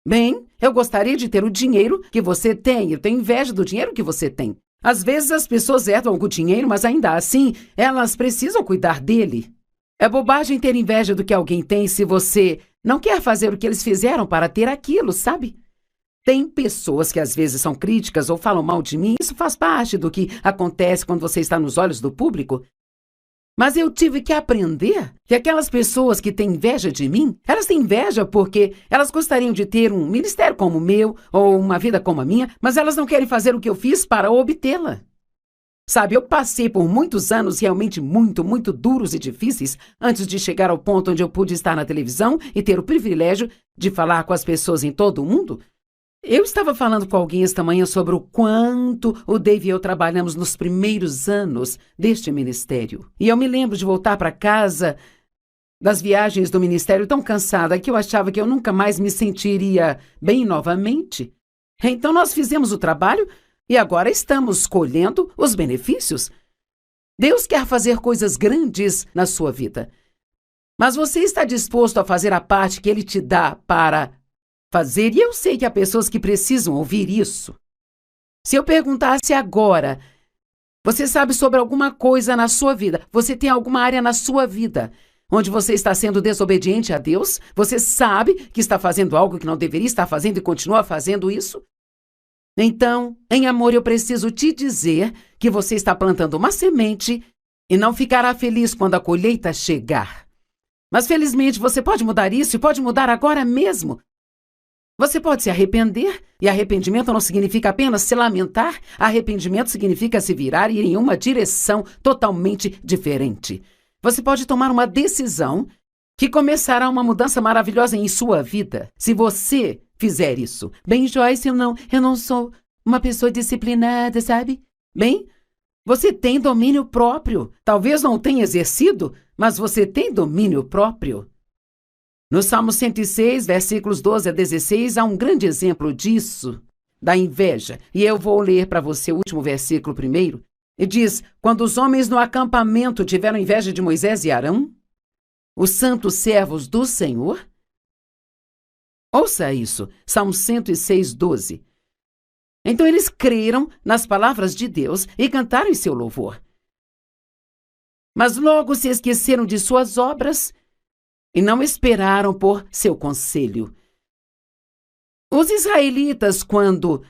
Bem, eu gostaria de ter o dinheiro que você tem. Eu tenho inveja do dinheiro que você tem. Às vezes as pessoas herdam algum dinheiro, mas ainda assim, elas precisam cuidar dele. É bobagem ter inveja do que alguém tem se você não quer fazer o que eles fizeram para ter aquilo, sabe? Tem pessoas que às vezes são críticas ou falam mal de mim. Isso faz parte do que acontece quando você está nos olhos do público. Mas eu tive que aprender que aquelas pessoas que têm inveja de mim, elas têm inveja porque elas gostariam de ter um ministério como o meu ou uma vida como a minha, mas elas não querem fazer o que eu fiz para obtê-la. Sabe, eu passei por muitos anos realmente muito, muito duros e difíceis antes de chegar ao ponto onde eu pude estar na televisão e ter o privilégio de falar com as pessoas em todo o mundo. Eu estava falando com alguém esta manhã sobre o quanto o Dave e eu trabalhamos nos primeiros anos deste ministério. E eu me lembro de voltar para casa das viagens do ministério tão cansada que eu achava que eu nunca mais me sentiria bem novamente. Então nós fizemos o trabalho e agora estamos colhendo os benefícios. Deus quer fazer coisas grandes na sua vida. Mas você está disposto a fazer a parte que Ele te dá para fazer? E eu sei que há pessoas que precisam ouvir isso. Se eu perguntasse agora, você sabe sobre alguma coisa na sua vida? Você tem alguma área na sua vida onde você está sendo desobediente a Deus? Você sabe que está fazendo algo que não deveria estar fazendo e continua fazendo isso? Então, em amor, eu preciso te dizer que você está plantando uma semente e não ficará feliz quando a colheita chegar. Mas felizmente você pode mudar isso e pode mudar agora mesmo. Você pode se arrepender, e arrependimento não significa apenas se lamentar. Arrependimento significa se virar e ir em uma direção totalmente diferente. Você pode tomar uma decisão que começará uma mudança maravilhosa em sua vida, se você fizer isso. Bem, Joyce, eu não sou uma pessoa disciplinada, sabe? Bem, você tem domínio próprio. Talvez não tenha exercido, mas você tem domínio próprio. No Salmo 106, versículos 12 a 16, há um grande exemplo disso, da inveja. E eu vou ler para você o último versículo primeiro. E diz, quando os homens no acampamento tiveram inveja de Moisés e Arão, os santos servos do Senhor. Ouça isso, Salmo 106, 12. Então eles creram nas palavras de Deus e cantaram em seu louvor. Mas logo se esqueceram de suas obras e não esperaram por seu conselho. Os israelitas, quando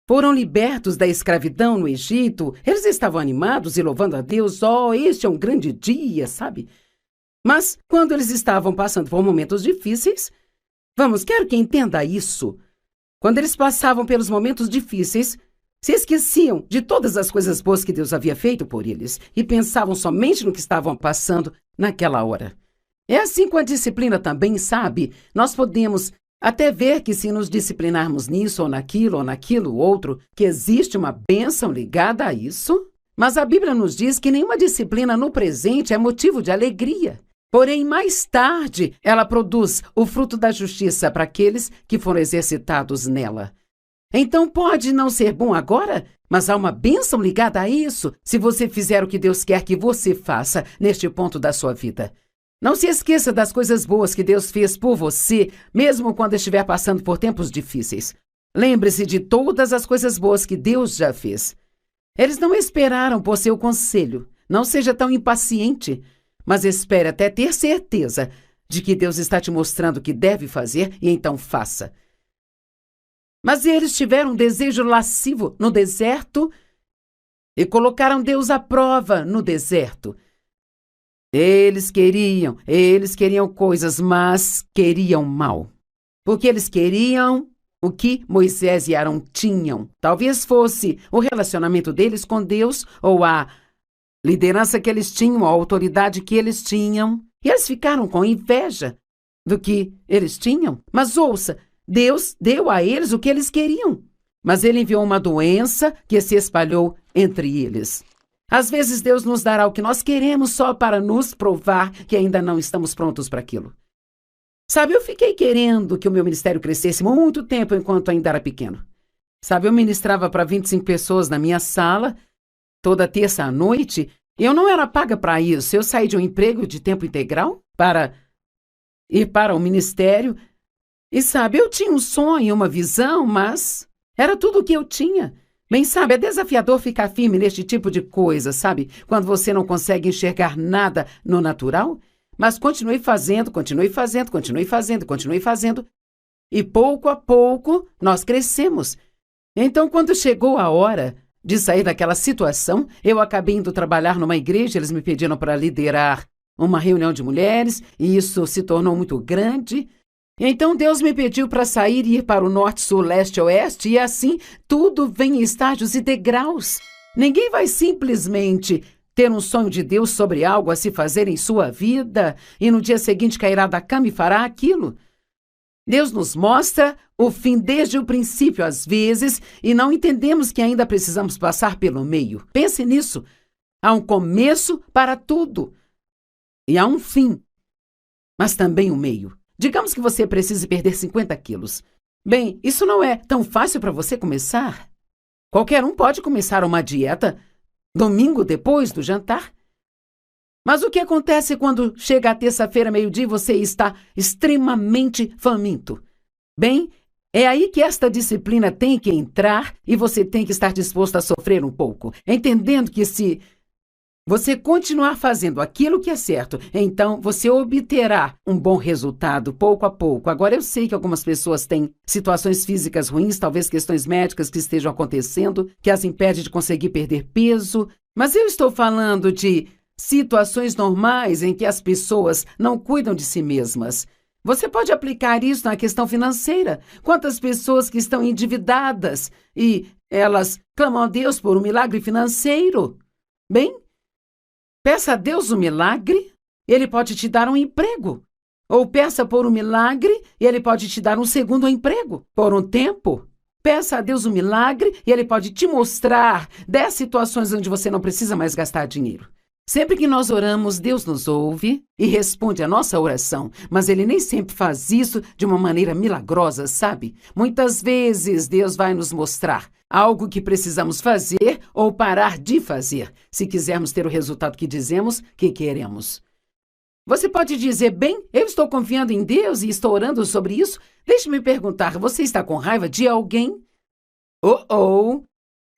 foram libertos da escravidão no Egito, eles estavam animados e louvando a Deus. Oh, este é um grande dia, sabe? Mas quando eles estavam passando por momentos difíceis, quero que entenda isso. Quando eles passavam pelos momentos difíceis, se esqueciam de todas as coisas boas que Deus havia feito por eles e pensavam somente no que estavam passando naquela hora. É assim com a disciplina também, sabe? Nós podemos até ver que se nos disciplinarmos nisso ou naquilo outro, que existe uma bênção ligada a isso. Mas a Bíblia nos diz que nenhuma disciplina no presente é motivo de alegria. Porém, mais tarde, ela produz o fruto da justiça para aqueles que foram exercitados nela. Então pode não ser bom agora, mas há uma bênção ligada a isso, se você fizer o que Deus quer que você faça neste ponto da sua vida. Não se esqueça das coisas boas que Deus fez por você, mesmo quando estiver passando por tempos difíceis. Lembre-se de todas as coisas boas que Deus já fez. Eles não esperaram por seu conselho. Não seja tão impaciente, mas espere até ter certeza de que Deus está te mostrando o que deve fazer e então faça. Mas eles tiveram um desejo lascivo no deserto e colocaram Deus à prova no deserto. Eles queriam coisas, mas queriam mal. Porque eles queriam o que Moisés e Arão tinham. Talvez fosse o relacionamento deles com Deus ou a liderança que eles tinham, a autoridade que eles tinham. E eles ficaram com inveja do que eles tinham. Mas ouça, Deus deu a eles o que eles queriam. Mas ele enviou uma doença que se espalhou entre eles. Às vezes Deus nos dará o que nós queremos só para nos provar que ainda não estamos prontos para aquilo. Sabe, eu fiquei querendo que o meu ministério crescesse muito tempo enquanto ainda era pequeno. Sabe, eu ministrava para 25 pessoas na minha sala, toda terça à noite, e eu não era paga para isso. Eu saí de um emprego de tempo integral para ir para o ministério. E sabe, eu tinha um sonho, uma visão, mas era tudo o que eu tinha. Bem, sabe, é desafiador ficar firme neste tipo de coisa, sabe? Quando você não consegue enxergar nada no natural. Mas continuei fazendo. E pouco a pouco nós crescemos. Então, quando chegou a hora de sair daquela situação, eu acabei indo trabalhar numa igreja. Eles me pediram para liderar uma reunião de mulheres e isso se tornou muito grande. Então Deus me pediu para sair e ir para o norte, sul, leste, oeste, e assim tudo vem em estágios e degraus. Ninguém vai simplesmente ter um sonho de Deus sobre algo a se fazer em sua vida e no dia seguinte cairá da cama e fará aquilo. Deus nos mostra o fim desde o princípio, às vezes, e não entendemos que ainda precisamos passar pelo meio. Pense nisso. Há um começo para tudo e há um fim, mas também um meio. Digamos que você precise perder 50 quilos. Bem, isso não é tão fácil para você começar. Qualquer um pode começar uma dieta domingo depois do jantar. Mas o que acontece quando chega a terça-feira, meio-dia, e você está extremamente faminto? Bem, é aí que esta disciplina tem que entrar e você tem que estar disposto a sofrer um pouco, entendendo que se você continuar fazendo aquilo que é certo, então você obterá um bom resultado pouco a pouco. Agora, eu sei que algumas pessoas têm situações físicas ruins, talvez questões médicas que estejam acontecendo, que as impede de conseguir perder peso, mas eu estou falando de situações normais em que as pessoas não cuidam de si mesmas. Você pode aplicar isso na questão financeira. Quantas pessoas que estão endividadas e elas clamam a Deus por um milagre financeiro? Bem, peça a Deus um milagre, Ele pode te dar um emprego. Ou peça por um milagre e Ele pode te dar um segundo emprego por um tempo. Peça a Deus um milagre e Ele pode te mostrar 10 situações onde você não precisa mais gastar dinheiro. Sempre que nós oramos, Deus nos ouve e responde a nossa oração, mas Ele nem sempre faz isso de uma maneira milagrosa, sabe? Muitas vezes Deus vai nos mostrar algo que precisamos fazer ou parar de fazer, se quisermos ter o resultado que dizemos que queremos. Você pode dizer, bem, eu estou confiando em Deus e estou orando sobre isso. Deixe-me perguntar, você está com raiva de alguém?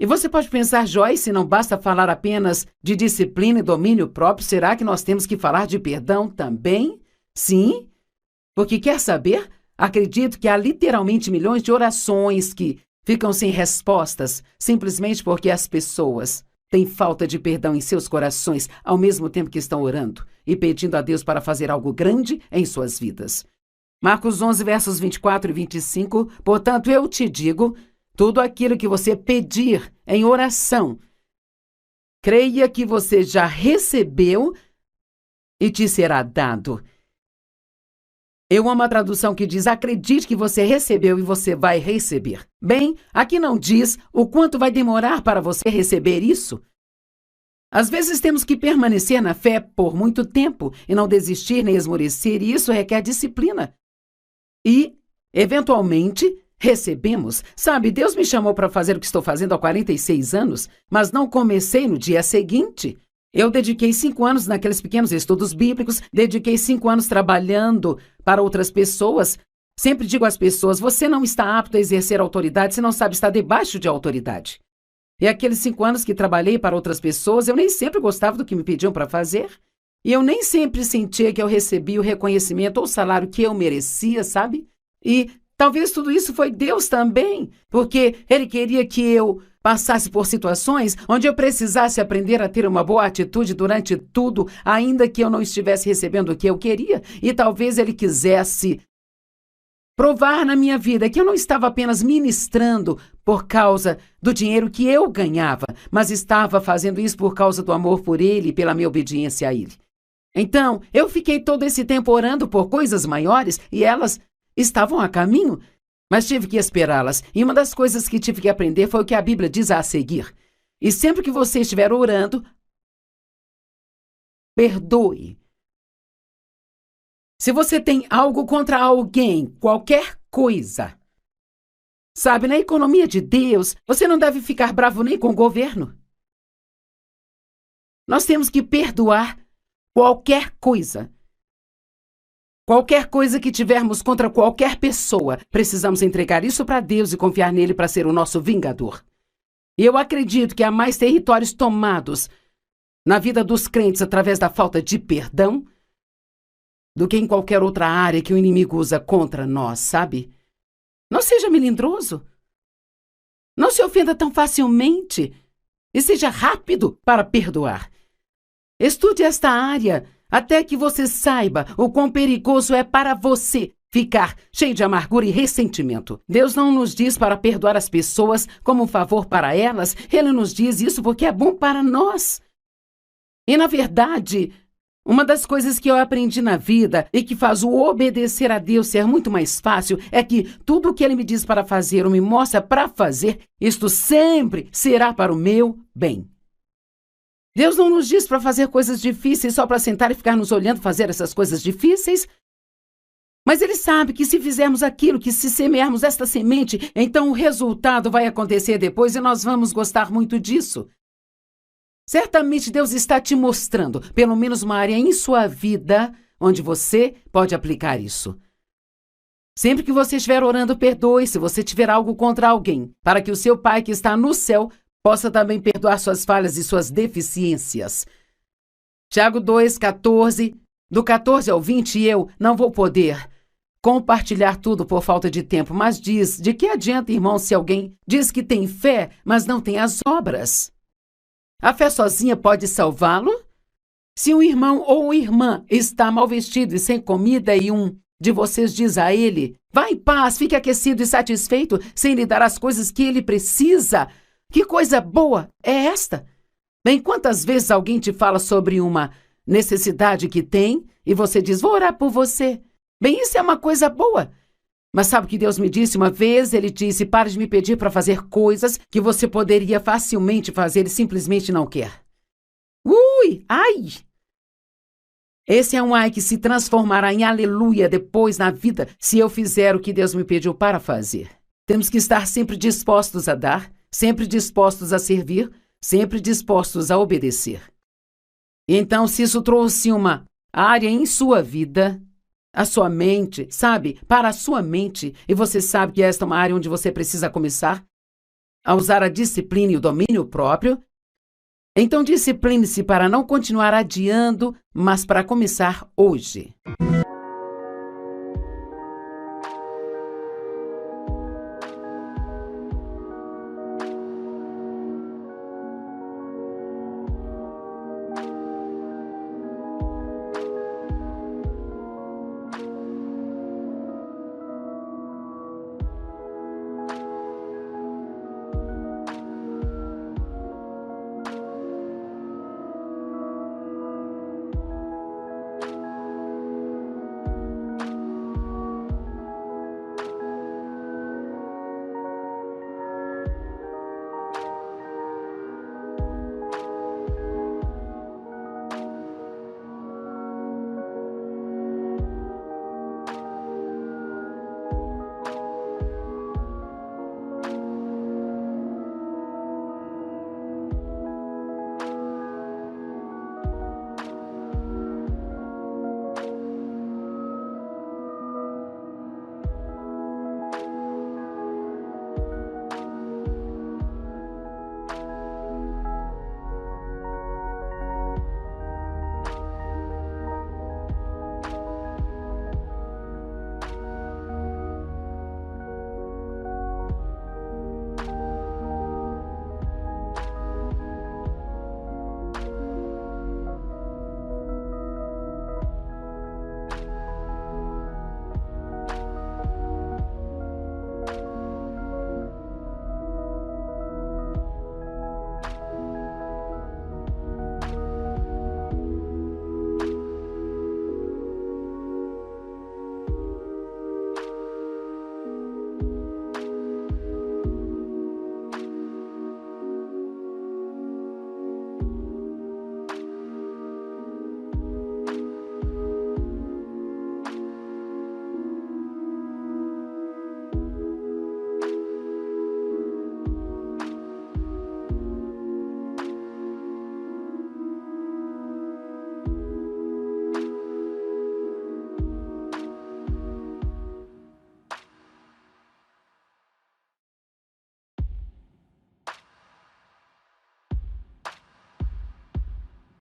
E você pode pensar, Joyce, não basta falar apenas de disciplina e domínio próprio, será que nós temos que falar de perdão também? Sim, porque quer saber? Acredito que há literalmente milhões de orações que ficam sem respostas, simplesmente porque as pessoas têm falta de perdão em seus corações, ao mesmo tempo que estão orando e pedindo a Deus para fazer algo grande em suas vidas. Marcos 11, versos 24 e 25, portanto, eu te digo, tudo aquilo que você pedir em oração, creia que você já recebeu e te será dado. Eu amo a tradução que diz, acredite que você recebeu e você vai receber. Bem, aqui não diz o quanto vai demorar para você receber isso. Às vezes temos que permanecer na fé por muito tempo e não desistir nem esmorecer, e isso requer disciplina. E, eventualmente, recebemos. Sabe, Deus me chamou para fazer o que estou fazendo há 46 anos, mas não comecei no dia seguinte. Eu dediquei 5 anos naqueles pequenos estudos bíblicos, dediquei 5 anos trabalhando para outras pessoas. Sempre digo às pessoas, você não está apto a exercer autoridade se não sabe estar debaixo de autoridade. E aqueles 5 anos que trabalhei para outras pessoas, eu nem sempre gostava do que me pediam para fazer. E eu nem sempre sentia que eu recebia o reconhecimento ou o salário que eu merecia, sabe? E talvez tudo isso foi Deus também, porque Ele queria que eu passasse por situações onde eu precisasse aprender a ter uma boa atitude durante tudo, ainda que eu não estivesse recebendo o que eu queria. E talvez Ele quisesse provar na minha vida que eu não estava apenas ministrando por causa do dinheiro que eu ganhava, mas estava fazendo isso por causa do amor por Ele e pela minha obediência a Ele. Então, eu fiquei todo esse tempo orando por coisas maiores e elas estavam a caminho, mas tive que esperá-las. E uma das coisas que tive que aprender foi o que a Bíblia diz a seguir. E sempre que você estiver orando, perdoe. Se você tem algo contra alguém, qualquer coisa, sabe, na economia de Deus, você não deve ficar bravo nem com o governo. Nós temos que perdoar qualquer coisa. Qualquer coisa que tivermos contra qualquer pessoa, precisamos entregar isso para Deus e confiar nele para ser o nosso vingador. E eu acredito que há mais territórios tomados na vida dos crentes através da falta de perdão do que em qualquer outra área que o inimigo usa contra nós, sabe? Não seja melindroso. Não se ofenda tão facilmente. E seja rápido para perdoar. Estude esta área até que você saiba o quão perigoso é para você ficar cheio de amargura e ressentimento. Deus não nos diz para perdoar as pessoas como um favor para elas. Ele nos diz isso porque é bom para nós. E, na verdade, uma das coisas que eu aprendi na vida e que faz o obedecer a Deus ser muito mais fácil é que tudo o que Ele me diz para fazer ou me mostra para fazer, isto sempre será para o meu bem. Deus não nos diz para fazer coisas difíceis só para sentar e ficar nos olhando fazer essas coisas difíceis. Mas Ele sabe que se fizermos aquilo, que se semearmos esta semente, então o resultado vai acontecer depois e nós vamos gostar muito disso. Certamente Deus está te mostrando, pelo menos uma área em sua vida, onde você pode aplicar isso. Sempre que você estiver orando, perdoe se você tiver algo contra alguém, para que o seu Pai que está no céu possa também perdoar suas falhas e suas deficiências. Tiago 2:14, do 14 ao 20, eu não vou poder compartilhar tudo por falta de tempo, mas diz, de que adianta, irmão, se alguém diz que tem fé, mas não tem as obras? A fé sozinha pode salvá-lo? Se um irmão ou irmã está mal vestido e sem comida e um de vocês diz a ele, vá em paz, fique aquecido e satisfeito, sem lhe dar as coisas que ele precisa, que coisa boa é esta? Bem, quantas vezes alguém te fala sobre uma necessidade que tem e você diz, vou orar por você. Bem, isso é uma coisa boa. Mas sabe o que Deus me disse uma vez? Ele disse, pare de me pedir para fazer coisas que você poderia facilmente fazer e simplesmente não quer. Ui, ai! Esse é um ai que se transformará em aleluia depois na vida se eu fizer o que Deus me pediu para fazer. Temos que estar sempre dispostos a dar, sempre dispostos a servir, sempre dispostos a obedecer. Então, se isso trouxe uma área em sua vida, a sua mente, sabe? Para a sua mente, e você sabe que esta é uma área onde você precisa começar a usar a disciplina e o domínio próprio, então discipline-se para não continuar adiando, mas para começar hoje.